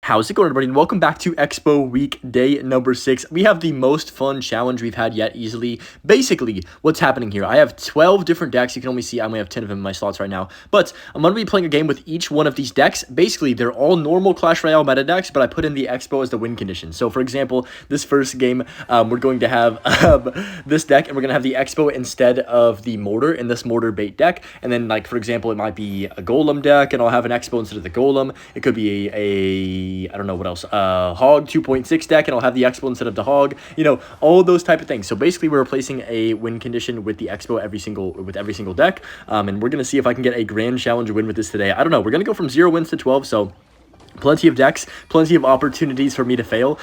How's it going, everybody, and welcome back to Expo week day number 6. We have the most fun challenge we've had yet, easily. Basically, what's happening here, I have 12 different decks. You can only see I only have 10 of them in my slots right now, but I'm going to be playing a game with each one of these decks. Basically, they're all normal Clash Royale meta decks, but I put in the Expo as the win condition. So, for example, this first game, we're going to have this deck, and we're going to have the Expo instead of the Mortar in this Mortar bait deck, and then, like, for example, it might be a Golem deck, and I'll have an Expo instead of the Golem. It could be I don't know what else, Hog 2.6 deck, and I'll have the Expo instead of the Hog, you know, all those type of things. So basically, we're replacing a win condition with the Expo with every single deck, and we're going to see if I can get a Grand Challenge win with this today. I don't know, we're going to go from 0 wins to 12, so plenty of decks, plenty of opportunities for me to fail.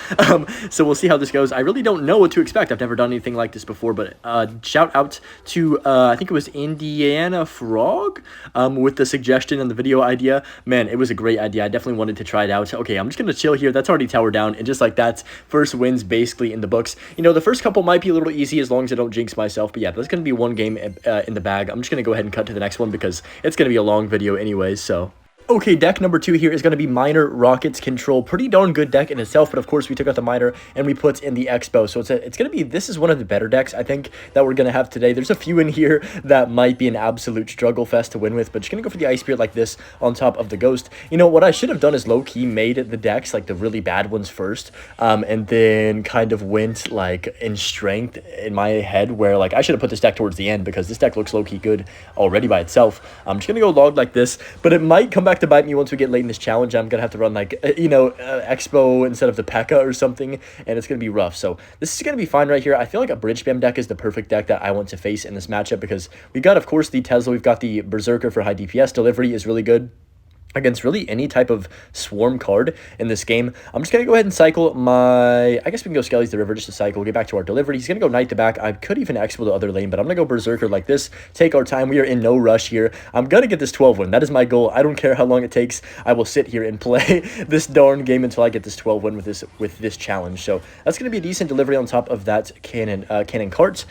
So we'll see how this goes. I really don't know what to expect. I've never done anything like this before, but shout out to, I think it was Indiana Frog with the suggestion and the video idea. Man, it was a great idea. I definitely wanted to try it out. Okay, I'm just going to chill here. That's already towered down, and just like that, first wins basically in the books. You know, the first couple might be a little easy as long as I don't jinx myself, but yeah, that's going to be one game in the bag. I'm just going to go ahead and cut to the next one because it's going to be a long video anyways, so... Okay, deck number 2 here is going to be Miner Rockets Control. Pretty darn good deck in itself, but of course we took out the Miner and we put in the Expo. So it's going to be, this is one of the better decks, I think, that we're going to have today. There's a few in here that might be an absolute struggle fest to win with, but just going to go for the Ice Spirit like this on top of the Ghost. You know, what I should have done is low-key made the decks, like the really bad ones first, and then kind of went, like, in strength in my head, where, like, I should have put this deck towards the end because this deck looks low-key good already by itself. I'm just going to go log like this, but it might come back to bite me once we get late in this challenge. I'm gonna have to run like Xbow instead of the Pekka or something, and it's gonna be rough. So this is gonna be fine right here. I feel like a bridge spam deck is the perfect deck that I want to face in this matchup because we got, of course, the Tesla, we've got the Berserker for high DPS. Delivery is really good against really any type of swarm card in this game. I'm just going to go ahead and cycle my... I guess we can go Skelly's the River just to cycle. We'll get back to our delivery. He's going to go Knight to back. I could even Expo the other lane, but I'm going to go Berserker like this. Take our time. We are in no rush here. I'm going to get this 12 win. That is my goal. I don't care how long it takes. I will sit here and play this darn game until I get this 12 win with this challenge. So that's going to be a decent delivery on top of that cannon cart,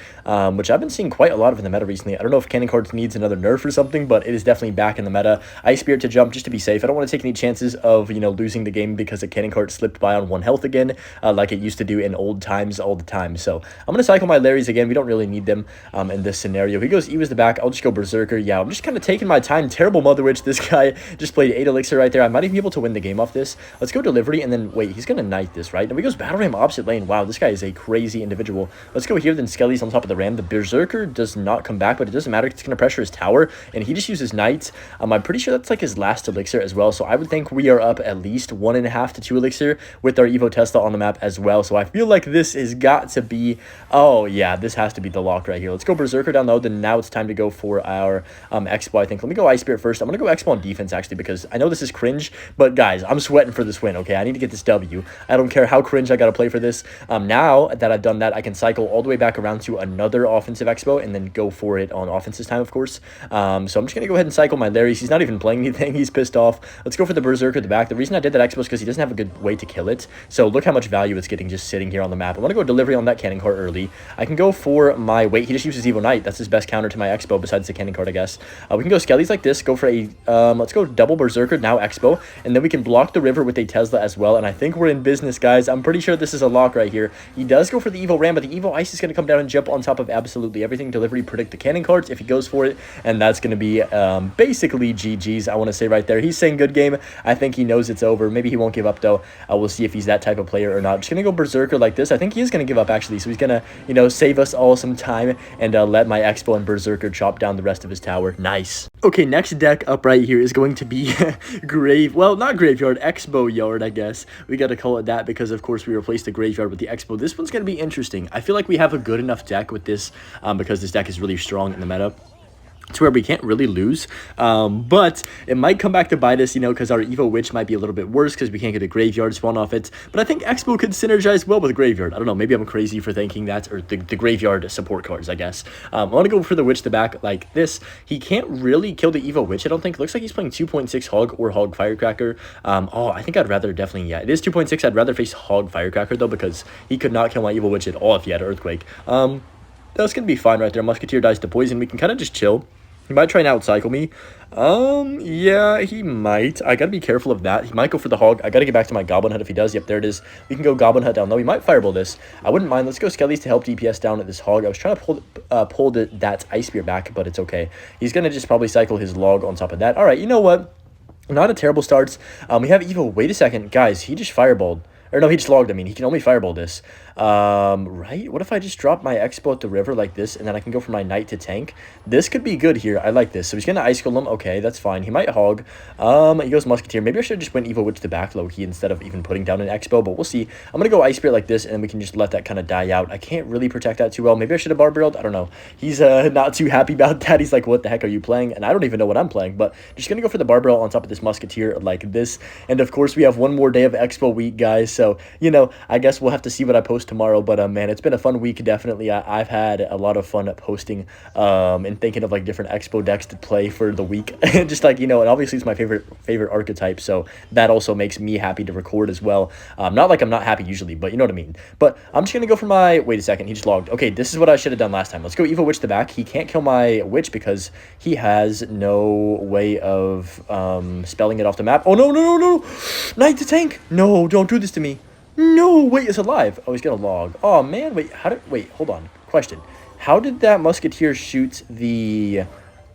which I've been seeing quite a lot of in the meta recently. I don't know if cannon cart needs another nerf or something, but it is definitely back in the meta. Ice Spirit to jump just to be safe. I don't want to take any chances of, you know, losing the game because a cannon cart slipped by on 1 health again, like it used to do in old times all the time. So I'm going to cycle my Larrys again. We don't really need them in this scenario. He goes Eva's the back. I'll just go Berserker. Yeah, I'm just kind of taking my time. Terrible Mother Witch. This guy just played 8 Elixir right there. I might even be able to win the game off this. Let's go Delivery, and then, wait, he's going to Knight this, right? And we goes Battle Ram opposite lane. Wow, this guy is a crazy individual. Let's go here, then Skelly's on top of the Ram. The Berserker does not come back, but it doesn't matter. It's going to pressure his tower, and he just uses Knight. I'm pretty sure that's like his last Elixir as well, so I would think we are up at least 1.5 to 2 Elixir with our Evo Tesla on the map as well. So I feel like this has got to be... Oh, yeah, this has to be the lock right here. Let's go Berserker down low, then now it's time to go for our Expo, I think. Let me go Ice Spirit first. I'm going to go Expo on defense, actually, because I know this is cringe, but guys, I'm sweating for this win, okay? I need to get this W. I don't care how cringe I got to play for this. Now that I've done that, I can cycle all the way back around to another offensive Expo and then go for it on offense this time, of course. So I'm just going to go ahead and cycle my Larrys. He's not even playing anything. He's pissed off. Let's go for the Berserker at the back. The reason I did that Expo is because he doesn't have a good way to kill it. So look how much value it's getting just sitting here on the map. I want to go Delivery on that cannon cart early. I can go for my... Wait, he just uses Evo Knight. That's his best counter to my Expo besides the cannon cart, I guess. We can go Skelly's like this. Go for a... let's go double Berserker, now Expo. And then we can block the river with a Tesla as well. And I think we're in business, guys. I'm pretty sure this is a lock right here. He does go for the Evo Ram, but the Evo Ice is going to come down and jump on top of absolutely everything. Delivery, predict the cannon carts if he goes for it. And that's going to be basically GG's, I want to say right there. He's saying good game. I think he knows it's over. Maybe he won't give up, though. We'll see if he's that type of player or not. Just going to go Berserker like this. I think he is going to give up, actually. So he's going to, you know, save us all some time and let my Expo and Berserker chop down the rest of his tower. Nice. Okay, next deck up right here is going to be well, not Graveyard, Expo Yard, I guess. We got to call it that because, of course, we replaced the Graveyard with the Expo. This one's going to be interesting. I feel like we have a good enough deck with this because this deck is really strong in the meta to where we can't really lose, but it might come back to bite us, you know, because our Evo Witch might be a little bit worse because we can't get a Graveyard spawn off it, but I think Expo could synergize well with Graveyard. I don't know, maybe I'm crazy for thinking that, or the Graveyard support cards, I guess. I want to go for the Witch to back like this. He can't really kill the Evo Witch, I don't think. Looks like he's playing 2.6 Hog or Hog Firecracker. Oh, I think I'd rather definitely, yeah, it is 2.6. I'd rather face Hog Firecracker, though, because he could not kill my Evo Witch at all if he had Earthquake. That's going to be fine right there. Musketeer dies to poison. We can kind of just chill. He might try and outcycle me. Yeah, he might. I gotta be careful of that. He might go for the hog. I gotta get back to my Goblin Hut if he does. Yep, there it is. We can go Goblin Hut down low. He might Fireball this. I wouldn't mind. Let's go Skellies to help DPS down at this hog. I was trying to pull that Ice Spear back, but it's okay. He's gonna just probably cycle his log on top of that. All right, you know what? Not a terrible start. We have Evo. Wait a second. Guys, he just Fireballed. Or no, he just logged. I mean, he can only Fireball this. Right? What if I just drop my Xbow at the river like this, and then I can go for my Knight to tank? This could be good here. I like this. So he's going to Ice Golem. Okay, that's fine. He might hog. He goes Musketeer. Maybe I should have just went Evo Witch to back low-key instead of even putting down an Xbow, but we'll see. I'm going to go Ice Spirit like this, and then we can just let that kind of die out. I can't really protect that too well. Maybe I should have Bar Barreled. I don't know. He's not too happy about that. He's like, what the heck are you playing? And I don't even know what I'm playing, but just going to go for the Bar Barrel on top of this Musketeer like this. And of course, we have one more day of Expo week, guys. So, you know, I guess we'll have to see what I post tomorrow, but man, it's been a fun week. Definitely, I've had a lot of fun posting and thinking of like different Expo decks to play for the week. Just like, you know, and obviously it's my favorite archetype, so that also makes me happy to record as well. Not like I'm not happy usually, but you know what I mean. But I'm just gonna go for my, wait a second, he just logged. Okay, this is what I should have done last time. Let's go Evo Witch the back. He can't kill my Witch because he has no way of spelling it off the map. Oh no, no, no, no, Knight to tank. No, don't do this to me. No, wait, it's alive. Oh, he's gonna log. Oh man, wait, hold on. Question. How did that Musketeer shoot the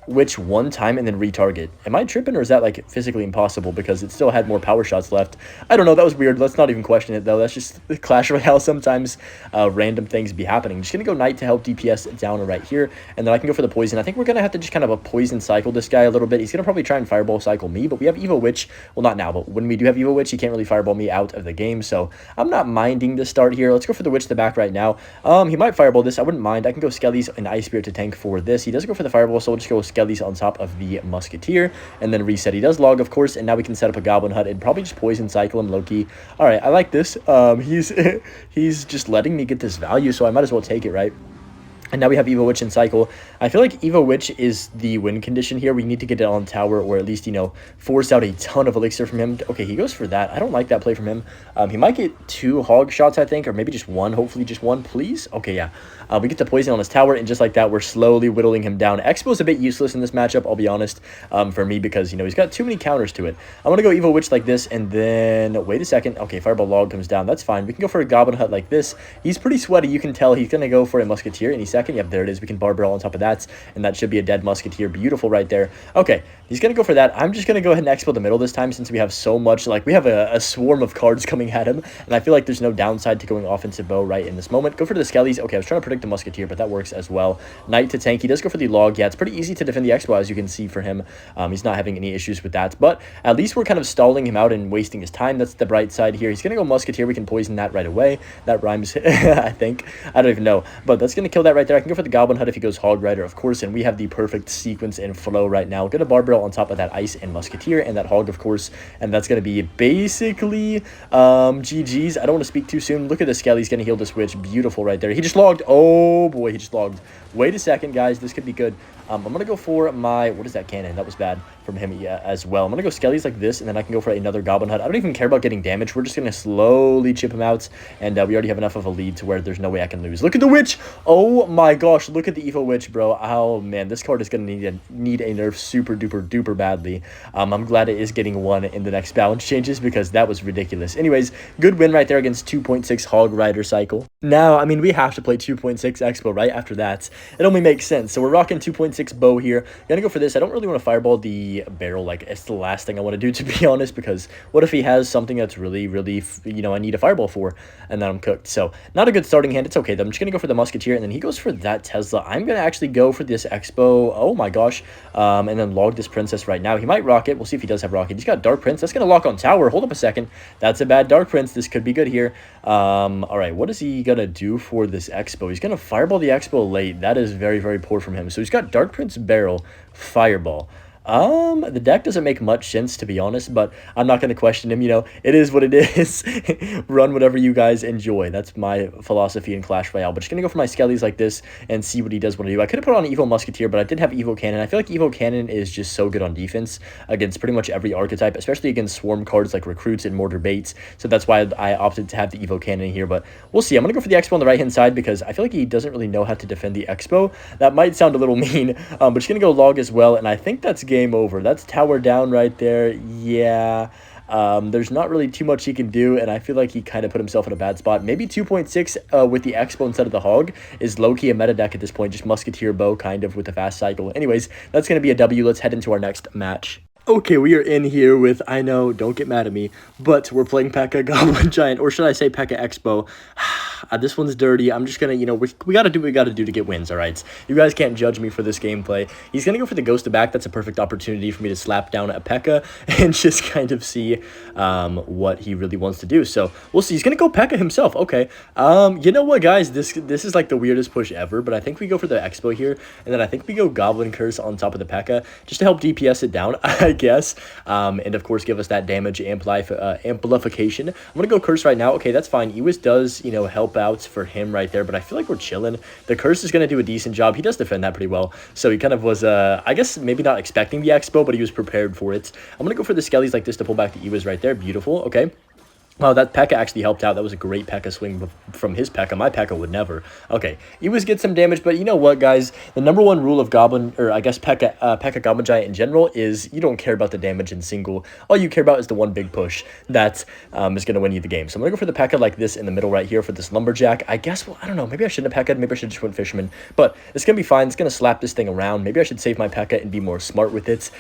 Witch one time and then retarget? Am I tripping, or is that like physically impossible because it still had more power shots left? I don't know, that was weird. Let's not even question it though. That's just Clash Royale. Sometimes random things be happening. Just gonna go Knight to help DPS down right here, and then I can go for the poison. I think we're gonna have to just kind of a poison cycle this guy a little bit. He's gonna probably try and Fireball cycle me, but we have Evo Witch. Well, not now, but when we do have Evo Witch, he can't really Fireball me out of the game, so I'm not minding the start here. Let's go for the Witch to the back right now. He might Fireball this. I wouldn't mind. I can go Skellies and Ice Spirit to tank for this. He does go for the Fireball, so we'll just go Skellies on top of the Musketeer, and then reset. He does log, of course, and now we can set up a Goblin Hut and probably just poison cycle him low-key. All right, I like this. He's just letting me get this value, so I might as well take it, right? And now we have Evo Witch and Cycle. I feel like Evo Witch is the win condition here. We need to get it on tower, or at least, you know, force out a ton of elixir from him. Okay, he goes for that. I don't like that play from him. He might get 2 hog shots, I think, or maybe just 1. Hopefully just 1, please. Okay, yeah. We get the poison on his tower, and just like that, we're slowly whittling him down. Xbow's a bit useless in this matchup, I'll be honest, for me, because, you know, he's got too many counters to it. I'm going to go Evo Witch like this, and then, wait a second. Okay, Fireball Log comes down. That's fine. We can go for a Goblin Hut like this. He's pretty sweaty. You can tell he's going to go for a Musketeer any second. Yep, there it is. We can Bar Barrel on top of that, and that should be a dead Musketeer. Beautiful right there. Okay, he's going to go for that. I'm just going to go ahead and Expo the middle this time, since we have so much, like, we have a swarm of cards coming at him, and I feel like there's no downside to going offensive bow right in this moment. Go for the Skellies. Okay, I was trying to predict the Musketeer, but that works as well. Knight to tank. He does go for the log. Yeah, it's pretty easy to defend the Expo, as you can see for him. He's not having any issues with that, but at least we're kind of stalling him out and wasting his time. That's the bright side here. He's going to go Musketeer. We can poison that right away. That rhymes, I think. I don't even know, but that's going to kill that right there. I can go for the Goblin Hut if he goes Hog Rider, of course, and we have the perfect sequence and flow right now. Going to Bar Barrel on top of that Ice and Musketeer and that Hog, of course, and that's going to be basically GG's. I don't want to speak too soon. Look at the Skelly. He's going to heal this Witch. Beautiful right there. He just logged. Oh, boy, he just logged. Wait a second, guys. This could be good. I'm going to go for my... What is that cannon? That was bad from him as well. I'm going to go Skellies like this, and then I can go for another Goblin Hut. I don't even care about getting damage. We're just going to slowly chip him out, and we already have enough of a lead to where there's no way I can lose. Look at the Witch! Oh my gosh, look at the Evo Witch, bro. Oh, man, this card is going to need a nerf super duper duper badly. I'm glad it is getting one in the next balance changes, because that was ridiculous. Anyways, good win right there against 2.6 Hog Rider Cycle. Now, I mean, we have to play 2.6 Expo right after that. It only makes sense. So we're rocking 2.6 bow here. Gonna go for this. I don't really want to fireball the barrel. Like, it's the last thing I want to do, to be honest, because what if he has something that's really, you know, I need a fireball for, and then I'm cooked. So not a good starting hand. It's okay, though. I'm just gonna go for the Musketeer, and then he goes for that Tesla. I'm gonna actually go for this Expo. Oh my gosh. And then log this Princess right now. He might rocket. We'll see if he does have rocket. He's got Dark Prince. That's gonna lock on tower. Hold up a second. That's a bad Dark Prince. This could be good here. All right, what is he gonna do for this Expo? He's gonna fireball the Expo late. That is very, very poor from him. So he's got Dark Prince barrel, fireball. The deck doesn't make much sense, to be honest, but I'm not going to question him. You know, it is what it is. Run whatever you guys enjoy. That's my philosophy in Clash Royale. But just going to go for my Skellies like this and see what he does want to do. I could have put on Evo Musketeer, but I did have Evo Cannon. I feel like Evo Cannon is just so good on defense against pretty much every archetype, especially against Swarm cards like Recruits and Mortar Baits. So that's why I opted to have the Evo Cannon here. But we'll see. I'm going to go for the Expo on the right-hand side because I feel like he doesn't really know how to defend the Expo. That might sound a little mean, but just going to go Log as well, and I think that's game over. That's tower down right there. Yeah. There's not really too much he can do, and I feel like he kind of put himself in a bad spot. Maybe 2.6 with the Expo instead of the Hog is low-key a meta deck at this point, just Musketeer Bow kind of with a fast cycle. Anyways, that's going to be a W. Let's head into our next match. Okay, we are in here with, I know, don't get mad at me, but we're playing Pekka Goblin Giant, or should I say Pekka Expo. This one's dirty. I'm just going to, we got to do what we got to do to get wins, all right? You guys can't judge me for this gameplay. He's going to go for the Ghost of Back. That's a perfect opportunity for me to slap down a Pekka and just kind of see what he really wants to do. So we'll see. He's going to go Pekka himself. Okay. You know what, guys? This is like the weirdest push ever, but I think we go for the Expo here, and then I think we go Goblin Curse on top of the Pekka just to help DPS it down, I guess, and of course give us that damage amplification. I'm gonna go Curse right now. Okay, that's fine. Ewis does, help out for him right there, but I feel like we're chilling. The Curse is gonna do a decent job. He does defend that pretty well, so he kind of was, I guess maybe not expecting the Expo, but he was prepared for it. I'm gonna go for the Skellies like this to pull back the Ewis right there. Beautiful. Okay. Wow, that Pekka actually helped out. That was a great Pekka swing from his Pekka. My Pekka would never. Okay, Ewis gets some damage, but you know what, guys? The number one rule of Goblin, or I guess Pekka Goblin Giant in general, is you don't care about the damage in single. All you care about is the one big push that is going to win you the game. So I'm going to go for the Pekka like this in the middle right here for this Lumberjack. I guess, well, I don't know. Maybe I shouldn't have Pekka. Maybe I should just went Fisherman. But it's going to be fine. It's going to slap this thing around. Maybe I should save my Pekka and be more smart with it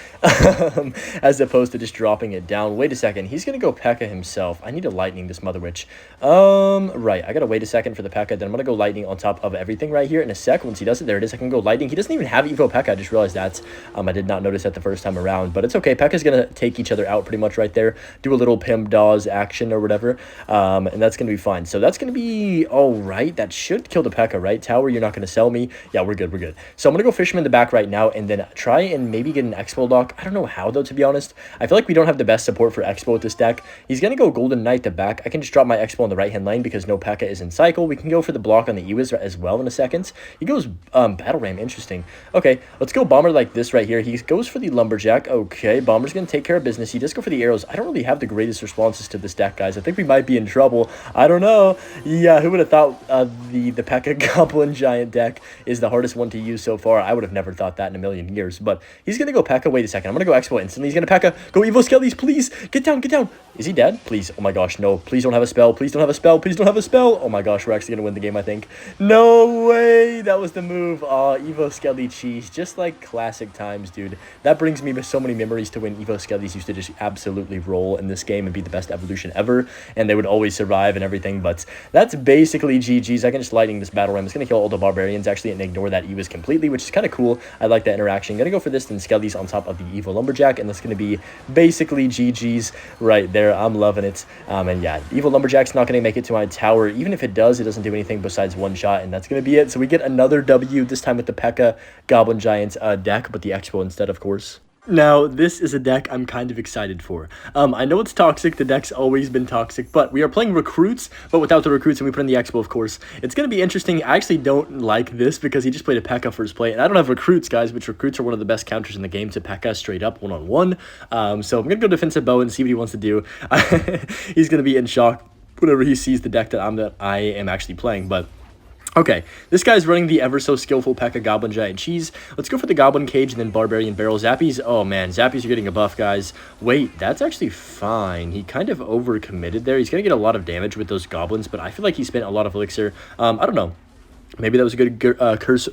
as opposed to just dropping it down. Wait a second. He's going to go Pekka himself. I need to Lightning this Mother Witch. Right. I gotta wait a second for the Pekka. Then I'm gonna go Lightning on top of everything right here in a sec. Once he does it, there it is. I can go Lightning. He doesn't even have Evo Pekka. I just realized that. I did not notice that the first time around, but it's okay. Pekka's gonna take each other out pretty much right there. Do a little Pimp Dawes action or whatever, and that's gonna be fine. So that's gonna be all right. That should kill the Pekka, right? Tower, you're not gonna sell me. Yeah, we're good. We're good. So I'm gonna go Fisherman in the back right now, and then try and maybe get an Expo lock. I don't know how though, to be honest. I feel like we don't have the best support for Expo with this deck. He's gonna go Golden Knight to back. I can just drop my Expo on the right hand lane because no Pekka is in cycle. We can go for the block on the Ewis as well in a second. He goes Battle Ram. Interesting. Okay, let's go Bomber like this right here. He goes for the Lumberjack. Okay, Bomber's gonna take care of business. He does go for the arrows. I don't really have the greatest responses to this deck, guys. I think we might be in trouble. I don't know. Yeah, who would have thought the Pekka Goblin Giant deck is the hardest one to use so far? I would have never thought that in a million years. But he's gonna go Pekka. Wait a second. I'm gonna go Expo instantly. He's gonna Pekka. Go Evo Skellies, please. Get down. Get down. Is he dead? Please. Oh my gosh, no. Please don't have a spell. Please don't have a spell. Please don't have a spell. Oh my gosh, we're actually going to win the game, I think. No way. That was the move. Evo Skelly cheese. Just like classic times, dude. That brings me so many memories to when Evo Skellies used to just absolutely roll in this game and be the best evolution ever. And they would always survive and everything. But that's basically GG's. I can just Lightning this Battle Ram. It's going to kill all the Barbarians actually and ignore that Ewis completely, which is kind of cool. I like that interaction. Going to go for this then Skellies on top of the Evo Lumberjack. And that's going to be basically GG's right there. I'm loving it. And yeah, Evo Lumberjack's not going to make it to my tower. Even if it does, it doesn't do anything besides one shot, and that's going to be it. So we get another W, this time with the Pekka Goblin Giant deck, but the Expo instead, of course. Now, this is a deck I'm kind of excited for. I know it's toxic. The deck's always been toxic, but we are playing Recruits, but without the Recruits, and we put in the Expo, of course. It's going to be interesting. I actually don't like this because he just played a Pekka first play, and I don't have Recruits, guys, which Recruits are one of the best counters in the game to Pekka straight up one-on-one. So I'm going to go Defensive Bow and see what he wants to do. He's going to be in shock whenever he sees the deck that I am actually playing, but okay, this guy's running the ever so skillful Pekka Goblin Giant Cheese. Let's go for the Goblin Cage and then Barbarian Barrel. Zappies, oh man, Zappies are getting a buff, guys. Wait, that's actually fine. He kind of overcommitted there. He's going to get a lot of damage with those Goblins, but I feel like he spent a lot of Elixir. I don't know. Maybe that was a good curse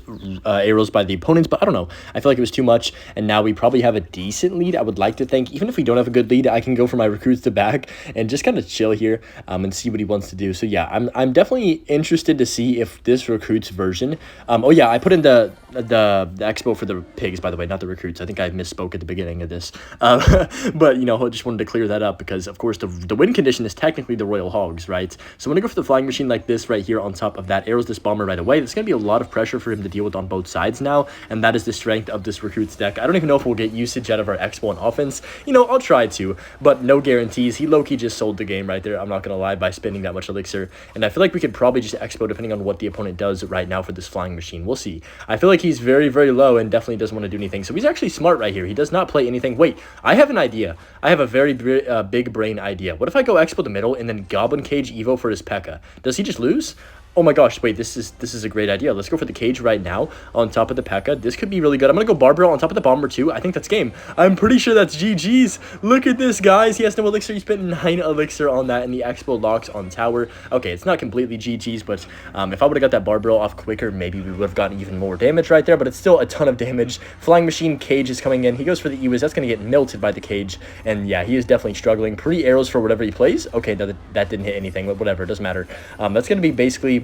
arrows by the opponents, but I don't know. I feel like it was too much, and now we probably have a decent lead. I would like to think, even if we don't have a good lead, I can go for my Recruits to back and just kind of chill here and see what he wants to do. So yeah, I'm definitely interested to see if this Recruits version. Oh yeah, I put in the Expo for the pigs, by the way, not the Recruits. I think I misspoke at the beginning of this, but you know, I just wanted to clear that up because of course the win condition is technically the Royal Hogs, right? So I'm gonna go for the Flying Machine like this right here on top of that. Arrows this Bomber right away. way. There's going to be a lot of pressure for him to deal with on both sides now, and that is the strength of this recruits deck. I don't even know if we'll get usage out of our Xbow on offense. You know, I'll try to, but no guarantees. He low-key just sold the game right there, I'm not going to lie, by spending that much elixir, and I feel like we could probably just Xbow depending on what the opponent does right now for this flying machine. We'll see. I feel like he's very, very low and definitely doesn't want to do anything, so he's actually smart right here. He does not play anything. Wait, I have an idea. I have a very big brain idea. What if I go Expo the middle and then Goblin Cage Evo for his Pekka? Does he just lose? Oh my gosh, wait, this is a great idea. Let's go for the cage right now on top of the Pekka. This could be really good. I'm going to go Barbell on top of the Bomber too. I think that's game. I'm pretty sure that's GG's. Look at this, guys. He has no elixir. He spent 9 elixir on that, and the Expo locks on tower. Okay, it's not completely GG's, but if I would have got that Barbell off quicker, maybe we would have gotten even more damage right there, but it's still a ton of damage. Flying Machine Cage is coming in. He goes for the Ewis. That's going to get melted by the cage, and yeah, he is definitely struggling. Pretty arrows for whatever he plays. Okay, that didn't hit anything, but whatever. It doesn't matter. That's going to be basically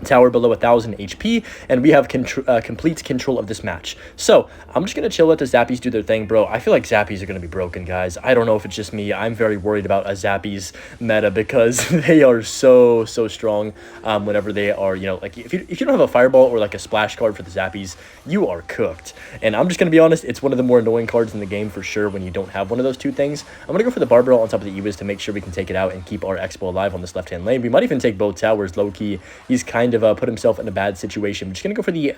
tower below 1000 HP, and we have complete control of this match. So I'm just gonna chill, let the Zappies do their thing, bro. I feel like Zappies are gonna be broken, guys. I don't know if it's just me. I'm very worried about a Zappies meta because they are so strong. Whenever they are, you know, like if you don't have a fireball or like a splash card for the Zappies, you are cooked. And I'm just gonna be honest, it's one of the more annoying cards in the game for sure when you don't have one of those two things. I'm gonna go for the Barbell on top of the Ewis to make sure we can take it out and keep our Expo alive on this left hand lane. We might even take both towers low key. He's kind of put himself in a bad situation. I'm just gonna go for the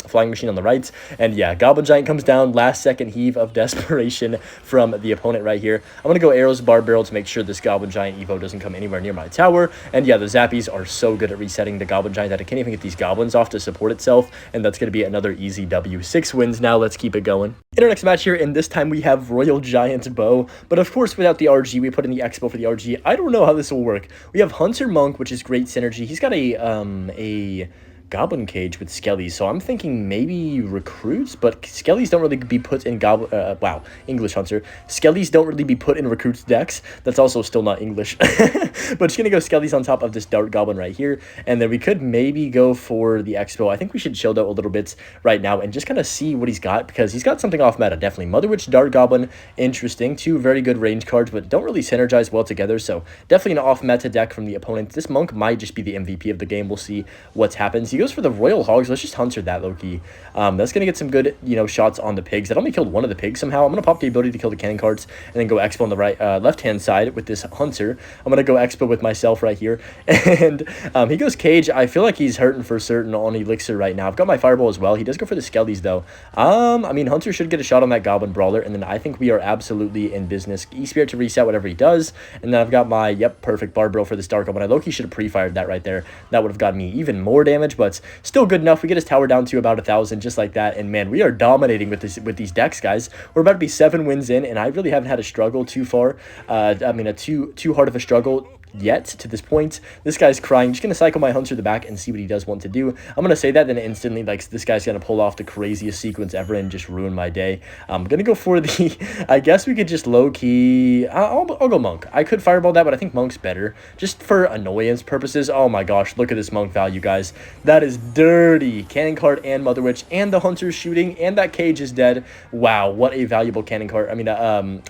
flying machine on the right, and yeah, Goblin Giant comes down. Last second heave of desperation from the opponent right here. I'm gonna go arrows Barbell to make sure this Goblin Giant Evo doesn't come anywhere near my tower. And yeah, the Zappies are so good at resetting the Goblin Giant that it can't even get these goblins off to support itself, and that's gonna be another easy W. 6 wins now. Let's keep it going. In our next match here, and this time we have Royal Giant Bow, but of course without the RG, we put in the Expo for the RG. I don't know how this will work. We have Hunter Monk, which is great synergy. He's got a Goblin Cage with Skellies, so I'm thinking maybe recruits, but Skellies don't really be put in wow, English Hunter. Skellies don't really be put in recruits decks. That's also still not English. But just gonna go Skellies on top of this Dart Goblin right here, and then we could maybe go for the Expo. I think we should chill out a little bit right now and just kind of see what he's got, because he's got something off meta, definitely. Mother Witch, Dart Goblin, interesting. 2 very good range cards, but don't really synergize well together, so definitely an off meta deck from the opponent. This Monk might just be the MVP of the game. We'll see what happens. He goes for the Royal Hogs. Let's just Hunter that low-key. That's going to get some good, you know, shots on the pigs. That only killed one of the pigs somehow. I'm going to pop the ability to kill the cannon cards and then go Expo on the right, left-hand side with this Hunter. I'm going to go Expo with myself right here. And he goes Cage. I feel like he's hurting for certain on Elixir right now. I've got my Fireball as well. He does go for the Skellies, though. I mean, Hunter should get a shot on that Goblin Brawler, and then I think we are absolutely in business. E-Spirit to reset whatever he does, and then I've got my, yep, perfect Barbell for this Dark Goblin. I low-key should have pre-fired that right there. That would have gotten me even more damage, but still good enough. We get his tower down to about 1000, just like that, and man, we are dominating with these decks, guys. We're about to be 7 wins in, and I really haven't had a struggle too far. I mean, too hard of a struggle yet to this point. This guy's crying. Just gonna cycle my Hunter to the back and see what he does want to do. I'm gonna say that, then instantly, like, this guy's gonna pull off the craziest sequence ever and just ruin my day. I'm gonna go for the I guess we could just low-key I'll go Monk. I could Fireball that, but I think Monk's better just for annoyance purposes. Oh my gosh, look at this Monk value, guys. That is dirty. Cannon card and Mother Witch, and the Hunter's shooting, and that cage is dead. Wow, what a valuable cannon card. I mean,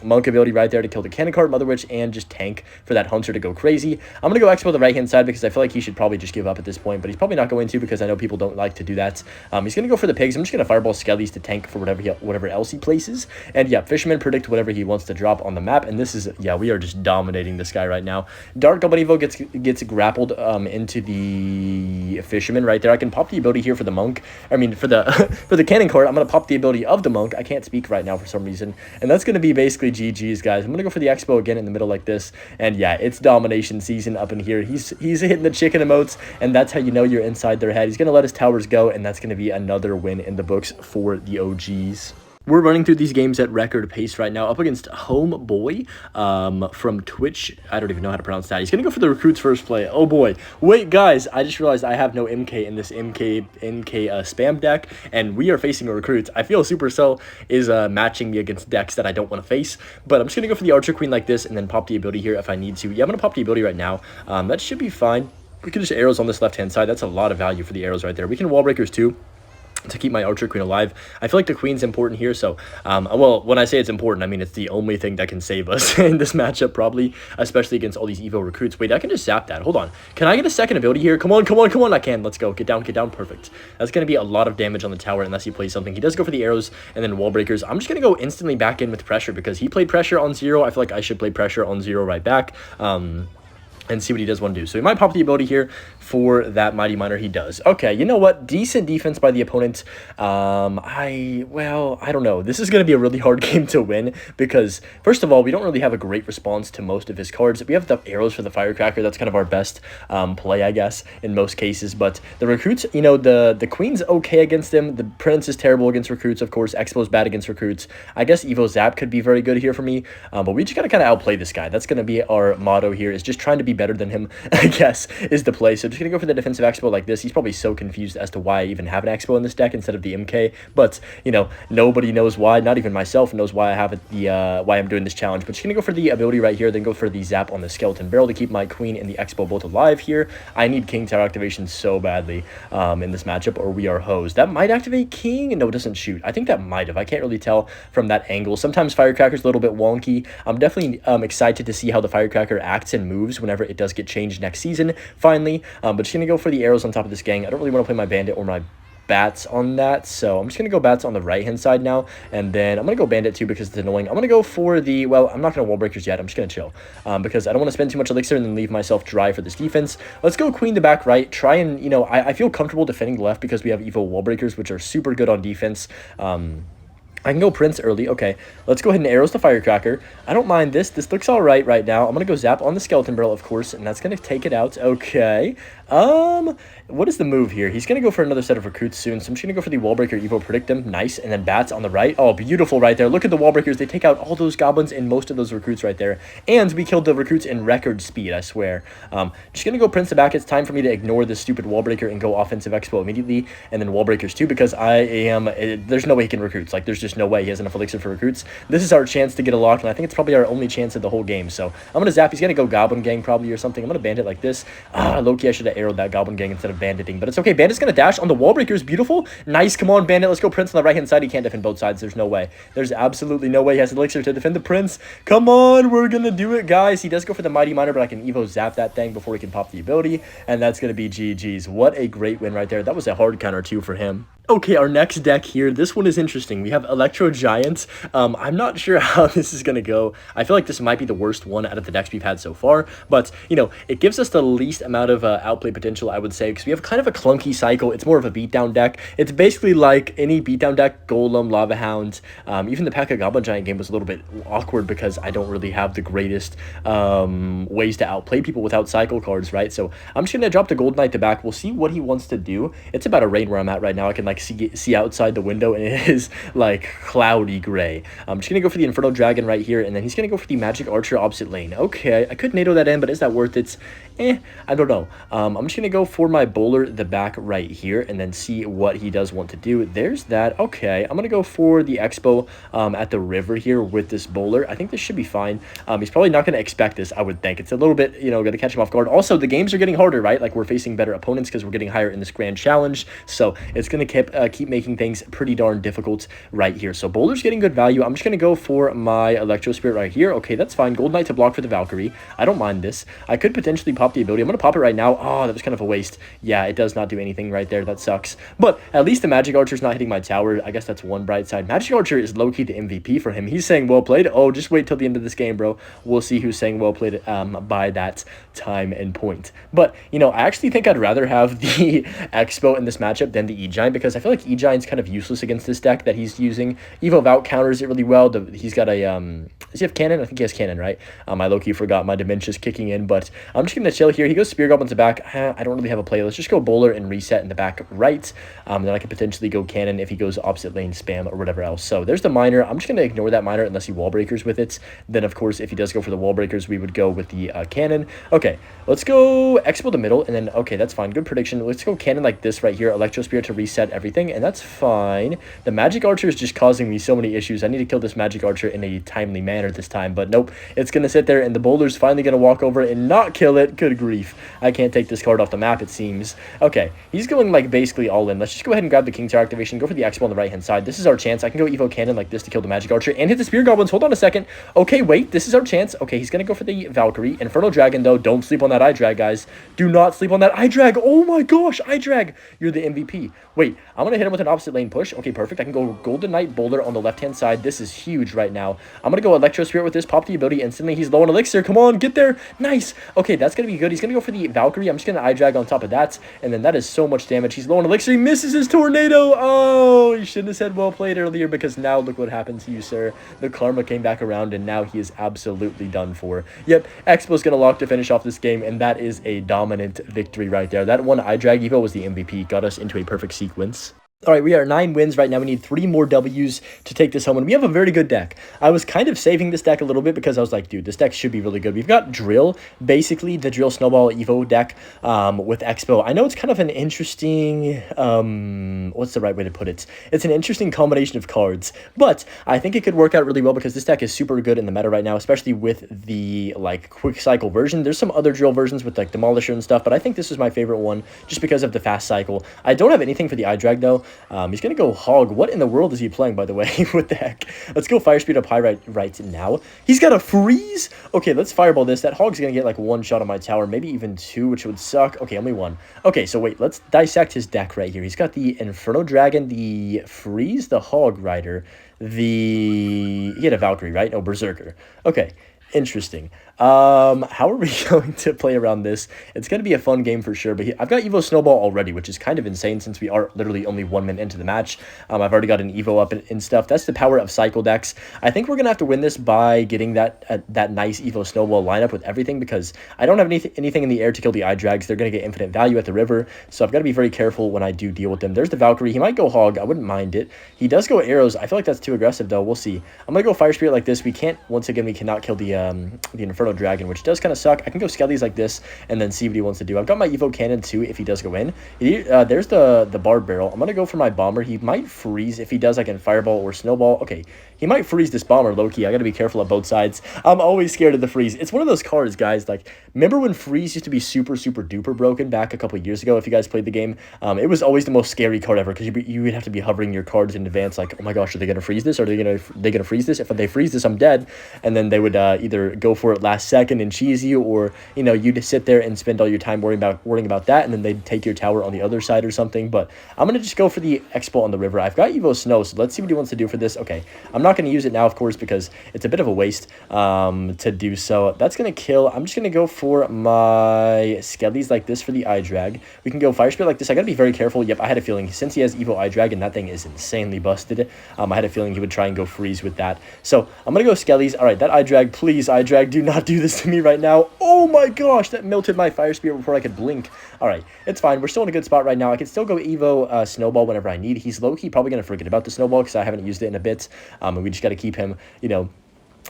Monk ability right there to kill the cannon card, Mother Witch, and just tank for that Hunter to go crazy. I'm going to go Expo the right-hand side because I feel like he should probably just give up at this point, but he's probably not going to because I know people don't like to do that. He's going to go for the pigs. I'm just going to Fireball Skellies to tank for whatever else he places. And yeah, Fisherman predict whatever he wants to drop on the map, and this is, yeah, we are just dominating this guy right now. Dark Goblin Evo gets grappled into the Fisherman right there. I can pop the ability here for the Monk. I mean, for the for the cannon card, I'm going to pop the ability of the Monk. I can't speak right now for some reason, and that's going to be basically GG's, guys. I'm going to go for the Expo again in the middle like this, and yeah, it's domination season up in here. He's hitting the chicken emotes, and that's how you know you're inside their head. He's gonna let his towers go, and that's gonna be another win in the books for the OGs. We're running through these games at record pace right now, up against Homeboy from Twitch. I don't even know how to pronounce that. He's going to go for the recruits first play. Oh, boy. Wait, guys, I just realized I have no MK in this MK spam deck, and we are facing a recruits. I feel Supercell is matching me against decks that I don't want to face, but I'm just going to go for the Archer Queen like this and then pop the ability here if I need to. Yeah, I'm going to pop the ability right now. That should be fine. We can just arrows on this left-hand side. That's a lot of value for the arrows right there. We can wall breakers too. to keep my archer queen alive. I feel like the queen's important here, so well, when I say it's important, I mean it's the only thing that can save us in this matchup, probably, especially against all these Evo recruits. Wait, I can just zap that. Hold on. Can I get a second ability here? Come on, come on, come on. I can. Let's go. Get down, perfect. That's going to be a lot of damage on the tower unless he plays something. He does go for the arrows and then wall breakers. I'm just going to go instantly back in with pressure because he played pressure on 0. I feel like I should play pressure on 0 right back. And see what he does want to do. So he might pop the ability here for that Mighty Miner. He does. Okay, you know what? Decent defense by the opponent. I don't know. This is going to be a really hard game to win because, first of all, we don't really have a great response to most of his cards. We have the arrows for the firecracker. That's kind of our best play, I guess, in most cases. But the recruits, you know, the queen's okay against him. The prince is terrible against recruits, of course. Xbow's bad against recruits. I guess Evo Zap could be very good here for me. But we just got to kind of outplay this guy. That's going to be our motto here, is just trying to be better than him, I guess, is the play. So just going to go for the defensive Xbow like this. He's probably so confused as to why I even have an Xbow in this deck instead of the MK. But, you know, nobody knows why. Not even myself knows why I have it, why I'm doing this challenge. But just going to go for the ability right here, then go for the zap on the skeleton barrel to keep my queen and the Xbow both alive here. I need King Tower activation so badly in this matchup, or we are hosed. That might activate King. No, it doesn't shoot. I think that might have. I can't really tell from that angle. Sometimes Firecracker's a little bit wonky. I'm definitely excited to see how the Firecracker acts and moves whenever it does get changed next season, finally. But just going to go for the arrows on top of this gang. I don't really want to play my bandit or my bats on that, so I'm just going to go bats on the right-hand side now, and then I'm going to go bandit too because it's annoying. I'm going to go for the, well, I'm not going to wall breakers yet. I'm just going to chill because I don't want to spend too much elixir and then leave myself dry for this defense. Let's go queen to back right. Try and, you know, I feel comfortable defending the left because we have Evo wall breakers, which are super good on defense. I can go Prince early. Okay, let's go ahead and arrows the Firecracker. I don't mind this. This looks all right now. I'm going to go zap on the Skeleton Barrel, of course, and that's going to take it out. Okay. What is the move here? He's going to go for another set of recruits soon, so I'm just going to go for the Wall Breaker Evo, predict him. Nice. And then bats on the right. Oh, beautiful right there. Look at the Wall Breakers. They take out all those goblins and most of those recruits right there. And we killed the recruits in record speed, I swear. Just going to go Prince to back. It's time for me to ignore this stupid Wall Breaker and go offensive Expo immediately, and then Wall Breakers too, because there's no way he can recruits. Like, there's just no way he has enough elixir for recruits. This is our chance to get a lock, and I think it's probably our only chance of the whole game. So I'm going to zap. He's going to go Goblin Gang probably or something. I'm going to bandit like this. Low-key, I should have arrowed that Goblin Gang instead of banditing, but it's okay. Bandit's going to dash on the Wall Breakers. Beautiful. Nice. Come on, Bandit. Let's go Prince on the right-hand side. He can't defend both sides. There's no way. There's absolutely no way he has elixir to defend the Prince. Come on. We're going to do it, guys. He does go for the Mighty Miner, but I can Evo zap that thing before he can pop the ability, and that's going to be GG's. What a great win right there. That was a hard counter, too, for him. Okay, our next deck here, this one is interesting. We have Electro Giants. I'm not sure how this is going to go. I feel like this might be the worst one out of the decks we've had so far, but, you know, it gives us the least amount of outplay potential, I would say, because we have kind of a clunky cycle. It's more of a beatdown deck. It's basically like any beatdown deck, Golem, Lava Hound. Even the Pekka Goblin Giant game was a little bit awkward because I don't really have the greatest ways to outplay people without cycle cards, right? So I'm just going to drop the Gold Knight to back. We'll see what he wants to do. It's about a rain where I'm at right now. I can, like, see outside the window, and it is like cloudy gray. I'm just gonna go for the Inferno Dragon right here, and then he's gonna go for the Magic Archer opposite lane. Okay, I could NATO that in, but is that worth it? I don't know. I'm just gonna go for my Bowler the back right here, and then see what he does want to do. There's that. Okay, I'm gonna go for the Expo at the river here with this Bowler. I think this should be fine. He's probably not gonna expect this, I would think. It's a little bit, you know, gonna catch him off guard. Also, the games are getting harder, right? Like, we're facing better opponents because we're getting higher in this grand challenge, so it's gonna keep making things pretty darn difficult right here. So Bowler's getting good value. I'm just going to go for my Electro Spirit right here. Okay, that's fine. Gold Knight to block for the Valkyrie. I don't mind this. I could potentially pop the ability. I'm going to pop it right now. Oh, that was kind of a waste. Yeah, it does not do anything right there. That sucks. But at least the Magic Archer's not hitting my tower. I guess that's one bright side. Magic Archer is low-key the MVP for him. He's saying well played. Oh, just wait till the end of this game, bro. We'll see who's saying well played by that time and point. But, you know, I actually think I'd rather have the Expo in this matchup than the E-Giant, because I feel like E-Giant's kind of useless against this deck that he's using. Evo Vout counters it really well. He's got a does he have cannon? I think he has cannon, right? I low-key forgot my dementia's kicking in, but I'm just gonna chill here. He goes Spear Goblins back. I don't really have a play. Let's just go Bowler and reset in the back right. Then I could potentially go cannon if he goes opposite lane spam or whatever else. So there's the miner. I'm just gonna ignore that miner unless he wall breakers with it. Then of course, if he does go for the wall breakers, we would go with the cannon. Okay, let's go Expo the middle, and then okay, that's fine. Good prediction. Let's go cannon like this right here. Electro Spear to reset everything. everything, and that's fine. The magic archer is just causing me so many issues. I need to kill this magic archer in a timely manner this time, but nope. It's going to sit there, and the boulder's finally going to walk over it and not kill it. Good grief. I can't take this card off the map, it seems. Okay, he's going, like, basically all in. Let's just go ahead and grab the King Tower activation, go for the Xbow on the right-hand side. This is our chance. I can go Evo Cannon like this to kill the magic archer and hit the spear goblins. Hold on a second. Okay, wait. This is our chance. Okay, he's going to go for the Valkyrie. Inferno Dragon, though. Don't sleep on that eye drag, guys. Do not sleep on that eye drag. Oh, my gosh. Eye drag. You're the MVP. Wait, I'm going to hit him with an opposite lane push. Okay, perfect. I can go Golden Knight Boulder on the left-hand side. This is huge right now. I'm going to go Electro Spirit with this. Pop the ability instantly. He's low on Elixir. Come on, get there. Nice. Okay, that's going to be good. He's going to go for the Valkyrie. I'm just going to eye drag on top of that. And then that is so much damage. He's low on Elixir. He misses his Tornado. Oh, you shouldn't have said well played earlier, because now look what happened to you, sir. The karma came back around, and now he is absolutely done for. Yep, Xbow's going to lock to finish off this game, and that is a dominant victory right there. That one eye drag Evo was the MVP. Got us into a perfect sequence. All right, we are 9 wins right now. We need 3 more W's to take this home, and we have a very good deck. I was kind of saving this deck a little bit because I was like, dude, this deck should be really good. We've got Drill, basically the Drill Snowball Evo deck with Xbow. I know it's kind of an interesting, what's the right way to put it? It's an interesting combination of cards, but I think it could work out really well because this deck is super good in the meta right now, especially with the, like, quick cycle version. There's some other Drill versions with, like, Demolisher and stuff, but I think this is my favorite one just because of the fast cycle. I don't have anything for the eye drag, though. He's going to go Hog. What in the world is he playing, by the way? What the heck? Let's go Fire Speed up high right now. He's got a freeze? Okay, let's Fireball this. That Hog's going to get like 1 shot on my tower, maybe even 2, which would suck. Okay, only 1. Okay, so wait, let's dissect his deck right here. He's got the Inferno Dragon, the Freeze, the Hog Rider, he had a Valkyrie, right? No, Berserker. Okay. Interesting. How are we going to play around this? It's going to be a fun game for sure, but I've got Evo Snowball already, which is kind of insane since we are literally only 1 minute into the match. I've already got an Evo up and stuff. That's the power of cycle decks. I think we're going to have to win this by getting that nice Evo Snowball lineup with everything, because I don't have anything in the air to kill the eye drags. They're going to get infinite value at the river, so I've got to be very careful when I do deal with them. There's the Valkyrie. He might go Hog. I wouldn't mind it. He does go arrows. I feel like that's too aggressive, though. We'll see. I'm going to go Fire Spirit like this. We can't, once again, we cannot kill the Inferno Dragon, which does kind of suck. I can go Skellies like this and then see what he wants to do. I've got my Evo Cannon too if he does go in. There's the Barb Barrel. I'm going to go for my Bomber. He might freeze. If he does, I can Fireball or Snowball. Okay, he might freeze this Bomber, low-key. I got to be careful at both sides. I'm always scared of the freeze. It's one of those cards, guys. Like, remember when freeze used to be super, super duper broken back a couple years ago if you guys played the game? It was always the most scary card ever because you would have to be hovering your cards in advance like, oh my gosh, are they going to freeze this? Are they going to freeze this? If they freeze this, I'm dead. And then they would either go for it last second and cheese you, or, you know, you just sit there and spend all your time worrying about that, and then they'd take your tower on the other side or something. But I'm going to just go for the Xbow on the river. I've got Evo Snow, so let's see what he wants to do for this. Okay, I'm not going to use it now, of course, because it's a bit of a waste to do so. That's going to kill. I'm just going to go for my Skellies like this for the eye drag. We can go Fire Spirit like this. I got to be very careful. Yep, I had a feeling, since he has Evo eye drag and that thing is insanely busted, I had a feeling he would try and go freeze with that. So I'm going to go Skellies. All right, that eye drag, please, eye drag, do not do this to me right now. Oh my gosh, that melted my Fire Spirit before I could blink. All right, it's fine. We're still in a good spot right now. I can still go Evo Snowball whenever I need. He's low-key probably going to forget about the Snowball because I haven't used it in a bit. And we just got to keep him, you know,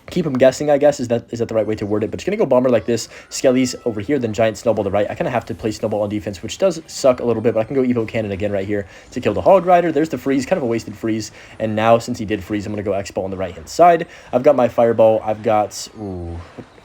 keep him guessing, I guess. Is that the right way to word it? But just going to go Bomber like this, Skellies over here, then Giant Snowball to the right. I kind of have to play Snowball on defense, which does suck a little bit, but I can go Evo Cannon again right here to kill the Hog Rider. There's the freeze, kind of a wasted freeze. And now, since he did freeze, I'm going to go X-Ball on the right-hand side. I've got my Fireball. I've got... Ooh...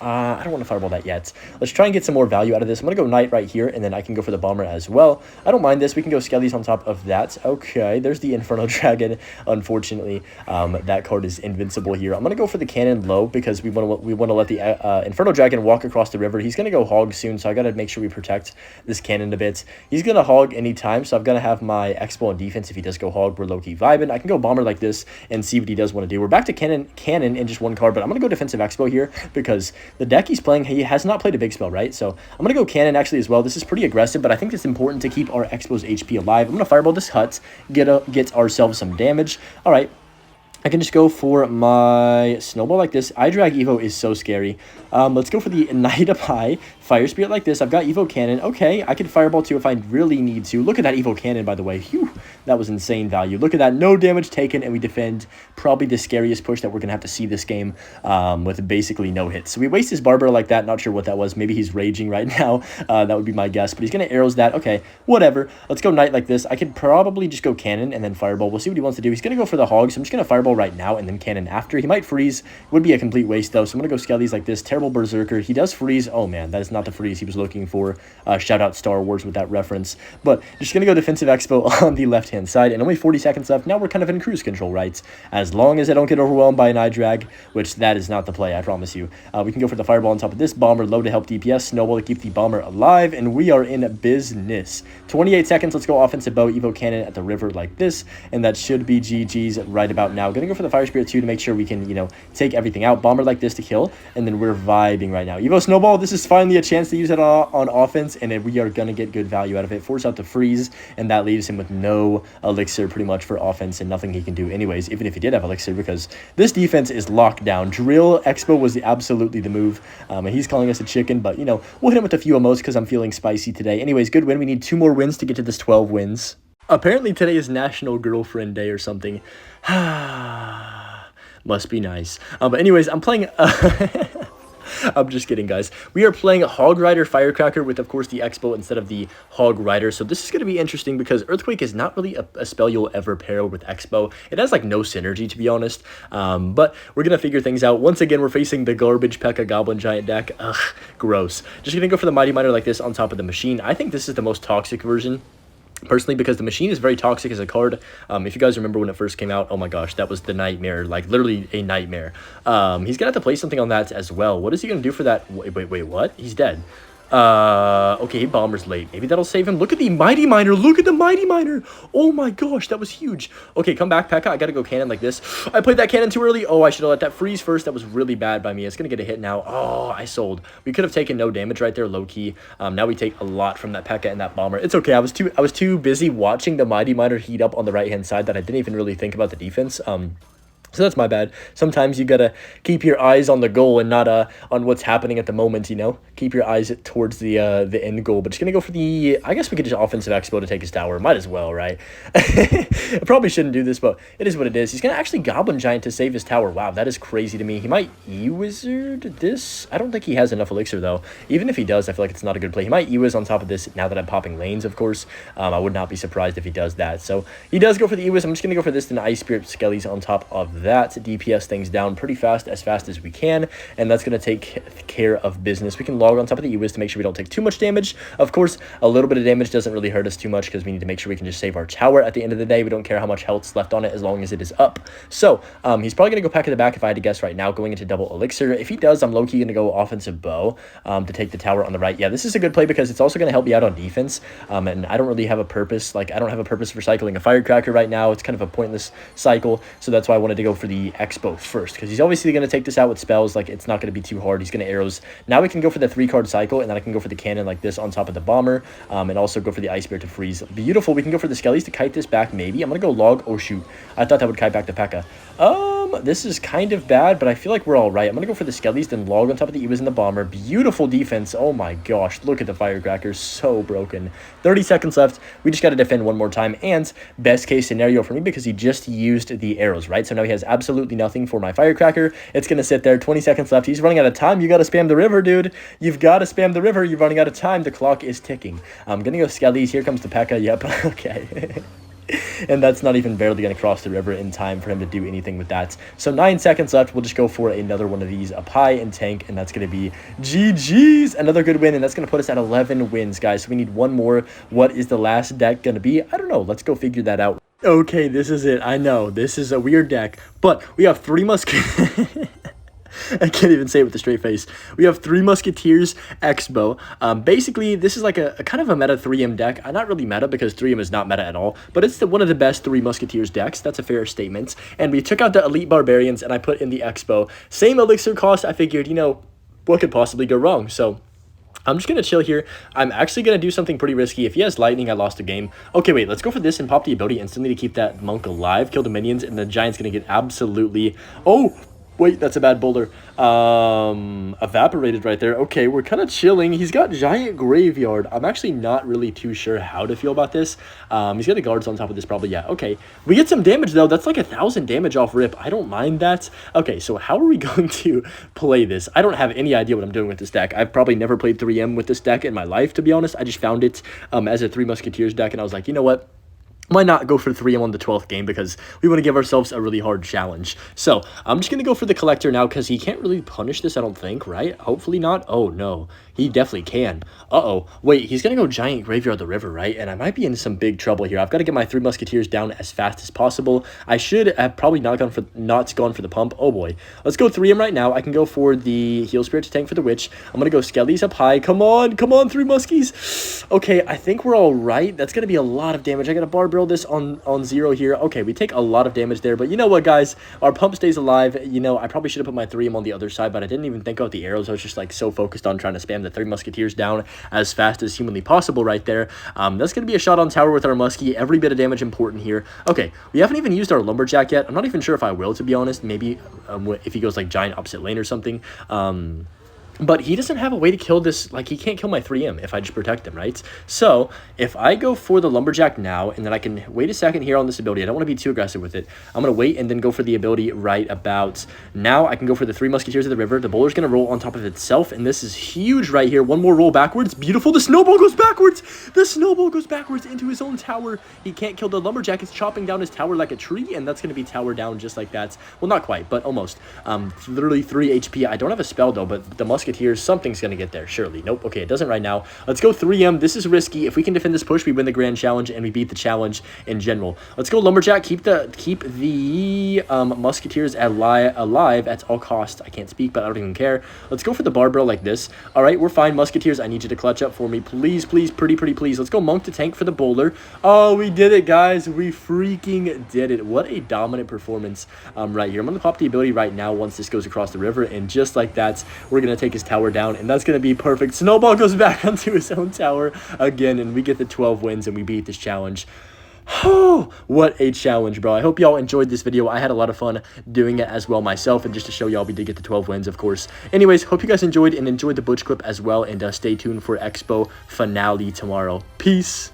I don't want to Fireball that yet. Let's try and get some more value out of this. I'm going to go Knight right here, and then I can go for the Bomber as well. I don't mind this. We can go Skellies on top of that. Okay, there's the Inferno Dragon. Unfortunately, that card is invincible here. I'm going to go for the Cannon low because we want to let the Inferno Dragon walk across the river. He's going to go Hog soon, so I got to make sure we protect this Cannon a bit. He's going to Hog anytime, so I've got to have my Xbow on defense. If he does go Hog, we're low-key vibing. I can go Bomber like this and see what he does want to do. We're back to Cannon in just one card, but I'm going to go Defensive Xbow here because the deck he's playing, he has not played a big spell, right? So I'm going to go Cannon actually as well. This is pretty aggressive, but I think it's important to keep our Xbow's HP alive. I'm going to Fireball this hut, get ourselves some damage. All right. I can just go for my Snowball like this. Eye Drag Evo is so scary. Let's go for the Knight up high. Fire Spirit like this. I've got Evo Cannon. Okay, I can Fireball too if I really need to. Look at that Evo Cannon, by the way. Phew, That was insane value. Look at that. No damage taken, and we defend probably the scariest push that we're going to have to see this game with basically no hits. So we waste his barber like that. Not sure what that was. Maybe he's raging right now. That would be my guess. But he's going to arrows that. Okay, whatever. Let's go knight like this. I could probably just go cannon and then fireball. We'll see what he wants to do. He's going to go for the hog, so I'm just going to fireball right now and then cannon after. He might freeze. Would be a complete waste, though. So I'm going to go skellies like this. Terrible berserker. He does freeze. Oh, man. That is not the freeze he was looking for. Shout out Star Wars with that reference. But just going to go defensive expo on the left-hand side. And only 40 seconds left. Now we're kind of in cruise control, right? As long as I don't get overwhelmed by an eye drag, which that is not the play, I promise you. We can go for the fireball on top of this. Bomber low to help DPS. Snowball to keep the bomber alive. And we are in business. 28 seconds. Let's go offensive bow. Evo cannon at the river like this. And that should be GG's right about now. Gonna go for the fire spirit too to make sure we can, you know, take everything out. Bomber like this to kill. And then we're vibing right now. Evo snowball. This is finally a chance to use it on offense. And we are gonna get good value out of it. Force out the freeze. And that leaves him with no elixir pretty much for offense and nothing he can do anyways, even if he did have elixir, because this defense is locked down. Drill Expo was absolutely the move. And he's calling us a chicken, but, you know, we'll hit him with a few emotes because I'm feeling spicy today. Anyways, good win. We need 2 more wins to get to this 12 wins. Apparently today is National Girlfriend Day or something. Must be nice. But anyways, I'm playing... I'm just kidding, guys. We are playing Hog Rider Firecracker with, of course, the Expo instead of the Hog Rider. So this is going to be interesting because Earthquake is not really a spell you'll ever pair with Expo. It has, like, no synergy, to be honest. But we're going to figure things out. Once again, we're facing the garbage Pekka Goblin Giant deck. Ugh, gross. Just going to go for the Mighty Miner like this on top of the machine. I think this is the most toxic version, personally, because the machine is very toxic as a card. If you guys remember when it first came out, oh my gosh, that was the nightmare, like literally a nightmare. He's gonna have to play something on that as well. What is he gonna do for that? Wait, what? He's dead. Okay, he bombers late. Maybe that'll save him. Look at the Mighty Miner. Look at the Mighty Miner. Oh my gosh, that was huge. Okay, come back, Pekka. I gotta go cannon like this. I played that cannon too early. Oh, I should have let that freeze first. That was really bad by me. It's gonna get a hit now. Oh, I sold. We could have taken no damage right there, low key. Now we take a lot from that Pekka and that bomber. It's okay. I was too busy watching the Mighty Miner heat up on the right hand side that I didn't even really think about the defense. So that's my bad. Sometimes you gotta keep your eyes on the goal and not on what's happening at the moment, you know? Keep your eyes towards the end goal. But just gonna go for the... I guess we could just offensive expo to take his tower. Might as well, right? I probably shouldn't do this, but it is what it is. He's gonna actually Goblin Giant to save his tower. Wow, that is crazy to me. He might E-Wizard this. I don't think he has enough elixir, though. Even if he does, I feel like it's not a good play. He might E-Wiz on top of this now that I'm popping lanes, of course. I would not be surprised if he does that. So he does go for the E-Wiz. I'm just gonna go for this and Ice Spirit Skellies on top of that. DPS things down pretty fast as we can, and that's going to take care of business. We can log on top of the E-Wiz to make sure we don't take too much damage. Of course, a little bit of damage doesn't really hurt us too much because we need to make sure we can just save our tower at the end of the day. We don't care how much health's left on it as long as it is up. So he's probably going to go pack in the back if I had to guess right now, going into double elixir. If he does, I'm low-key going to go offensive bow to take the tower on the right. Yeah, this is a good play because it's also going to help me out on defense, and I don't really have a purpose. Like, I don't have a purpose for cycling a firecracker right now. It's kind of a pointless cycle, so that's why I wanted to go for the Expo first, because he's obviously going to take this out with spells. Like, it's not going to be too hard. He's going to arrows. Now we can go for the 3-card cycle, and then I can go for the cannon like this on top of the bomber, and also go for the ice spirit to freeze. Beautiful. We can go for the skellies to kite this back, maybe. I'm going to go log. Oh, shoot. I thought that would kite back to Pekka. This is kind of bad, but I feel like we're all right. I'm going to go for the skellies, then log on top of the Ewas and the bomber. Beautiful defense. Oh my gosh. Look at the firecrackers. So broken. 30 seconds left. We just got to defend one more time, and best case scenario for me because he just used the arrows, right? So now he has absolutely nothing for my firecracker. It's going to sit there. 20 seconds left. He's running out of time. You got to spam the river, dude. You've got to spam the river. You're running out of time. The clock is ticking. I'm going to go skellies. Here comes the Pekka. Yep. Okay. And that's not even barely going to cross the river in time for him to do anything with that. So 9 seconds left. We'll just go for another one of these up high and tank, and that's going to be GG's. Another good win, and that's going to put us at 11 wins, guys. So we need one more. What is the last deck going to be? I don't know. Let's go figure that out. Okay, this is it. I know. This is a weird deck, but we have 3 Musketeers. I can't even say it with a straight face. We have 3 Musketeers Xbow. Basically, this is like a kind of a meta 3M deck. Not really meta because 3M is not meta at all, but it's one of the best 3 Musketeers decks. That's a fair statement. And we took out the Elite Barbarians, and I put in the Xbow. Same elixir cost. I figured, you know, what could possibly go wrong? So I'm just going to chill here. I'm actually going to do something pretty risky. If he has lightning, I lost the game. Okay, wait, let's go for this and pop the ability instantly to keep that monk alive, kill the minions, and the giant's going to get absolutely... Oh! Wait, that's a bad boulder. Evaporated right there. Okay, we're kind of chilling. He's got giant graveyard. I'm actually not really too sure how to feel about this. He's got the guards on top of this probably. Yeah, okay. We get some damage though. That's like 1,000 damage off rip. I don't mind that. Okay, so how are we going to play this? I don't have any idea what I'm doing with this deck. I've probably never played 3M with this deck in my life, to be honest. I just found it as a Three Musketeers deck, and I was like, you know what? Why not go for 3M on the 12th game, because we want to give ourselves a really hard challenge. So I'm just going to go for the collector now, because he can't really punish this, I don't think, right? Hopefully not. Oh, no. He definitely can. Uh-oh. Wait, he's going to go giant graveyard the river, right? And I might be in some big trouble here. I've got to get my Three Musketeers down as fast as possible. I should have probably not gone for the pump. Oh, boy. Let's go 3M right now. I can go for the Heal Spirit to tank for the Witch. I'm going to go Skellies up high. Come on. Come on, Three Muskies. Okay, I think we're all right. That's going to be a lot of damage. I got to barbell this on 0 here. Okay, we take a lot of damage there, but you know what, guys? Our pump stays alive. You know, I probably should have put my 3M on the other side, but I didn't even think about the arrows. I was just like so focused on trying to spam the Three Musketeers down as fast as humanly possible right there. That's going to be a shot on tower with our muskie. Every bit of damage important here. Okay, we haven't even used our lumberjack yet. I'm not even sure if I will, to be honest. Maybe if he goes like giant opposite lane or something. But he doesn't have a way to kill this. Like, he can't kill my 3M if I just protect him, right? So if I go for the lumberjack now, and then I can wait a second here on this ability. I don't want to be too aggressive with it. I'm going to wait and then go for the ability right about now. I can go for the Three Musketeers of the river. The bowler's going to roll on top of itself, and this is huge right here. One more roll backwards. Beautiful. The snowball goes backwards. The snowball goes backwards into his own tower. He can't kill the lumberjack. It's chopping down his tower like a tree, and that's going to be tower down just like that. Well, not quite, but almost. Literally 3 HP. I don't have a spell, though, but the Musketeers, something's going to get there, surely. Nope. Okay, it doesn't right now. Let's go 3M. This is risky. If we can defend this push, we win the grand challenge, and we beat the challenge in general. Let's go lumberjack. Keep the Musketeers alive at all costs. I can't speak, but I don't even care. Let's go for the barbell like this. All right, we're fine. Musketeers, I need you to clutch up for me. Please, please, pretty please. Let's go monk to tank for the bowler. Oh, we did it, guys. We freaking did it. What a dominant performance right here. I'm going to pop the ability right now once this goes across the river, and just like that, we're going to take his tower down, and that's going to be perfect. Snowball goes back onto his own tower again, and we get the 12 wins, and we beat this challenge. Oh, what a challenge, bro. I hope y'all enjoyed this video. I had a lot of fun doing it as well myself, and just to show y'all, we did get the 12 wins, of course. Anyways, hope you guys enjoyed the Butch clip as well, and stay tuned for Xbow finale tomorrow. Peace.